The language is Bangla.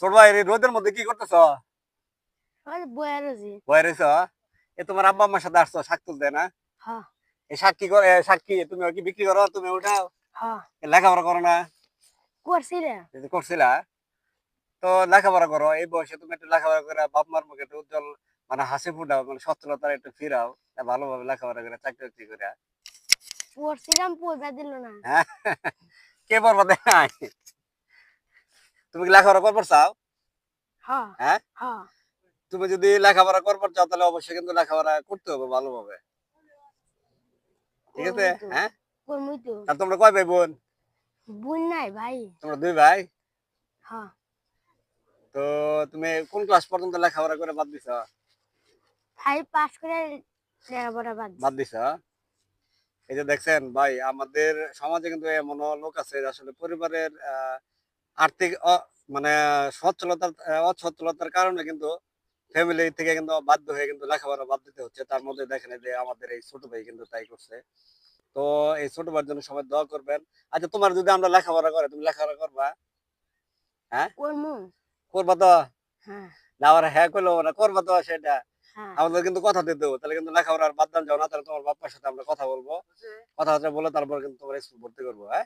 ছোট ভাই এই রোদের মধ্যে কি করতেছ? বয়ে রয়েছ? এ তোমার আব্বা আম্মার সাথে আসছো শাক তুলতে না? এই শাক কি করে, শাক কি তুমি কি বিক্রি করো, তুমি ওটাও লেখাপড়া করো না? এই যে করছিলা, তো লেখাপড়া করো। এই বয়সে তুমি একটু লেখাপড়া করে বাপ মার মুখে একটু উজ্জ্বল মানে হাসি ফুটাও, মানে সচ্ছলতার একটু ফিরাও, ভালোভাবে লেখাপড়া করে চাকরি বাকরি করে। হ্যাঁ, কে পড়বা দেয় নাই? তুমি কি লেখাপড়া করবার চাও? হ্যাঁ, তুমি যদি লেখাপড়া করবার চাও তাহলে অবশ্যই কিন্তু লেখাপড়া করতে হবে ভালোভাবে, ঠিক আছে? হ্যাঁ, আর তোমরা কয় ভাই বোন? তোমরা দুই ভাই। তো তুমি কোন ক্লাস পর্যন্ত লেখাপড়া করে বাদ দিছ? বাদ দিছ? এই যে দেখছেন ভাই, আমাদের সমাজে কিন্তু এমনও লোক আছে যে আসলে পরিবারের আর্থিক মানে অচ্ছলতার কারণে কিন্তু ফ্যামিলি থেকে কিন্তু বাধ্য হয়ে কিন্তু লেখাপড়া বাদ দিতে হচ্ছে। তার মধ্যে দেখেন এই যে আমাদের এই ছোট ভাই কিন্তু তাই করছে। তো এই ছোট ভাইয়ের জন্য সবাই দোয়া করবেন। আচ্ছা, তোমার যদি আমরা লেখাপড়া করে, তুমি লেখাপড়া করবা? হ্যাঁ, করবা তো? না, আবার হ্যাঁ করলো না, করবা তো সেটা। আমাদের কিন্তু কথা দিতে হবে, তাহলে কিন্তু লেখাপড়া আর বাদ দান যাও না, তাহলে তোমার বাপ্পার সাথে আমরা কথা বলবো, কথাবার্তা বলে তারপর কিন্তু তোমার স্কুল ভর্তি করবো। হ্যাঁ,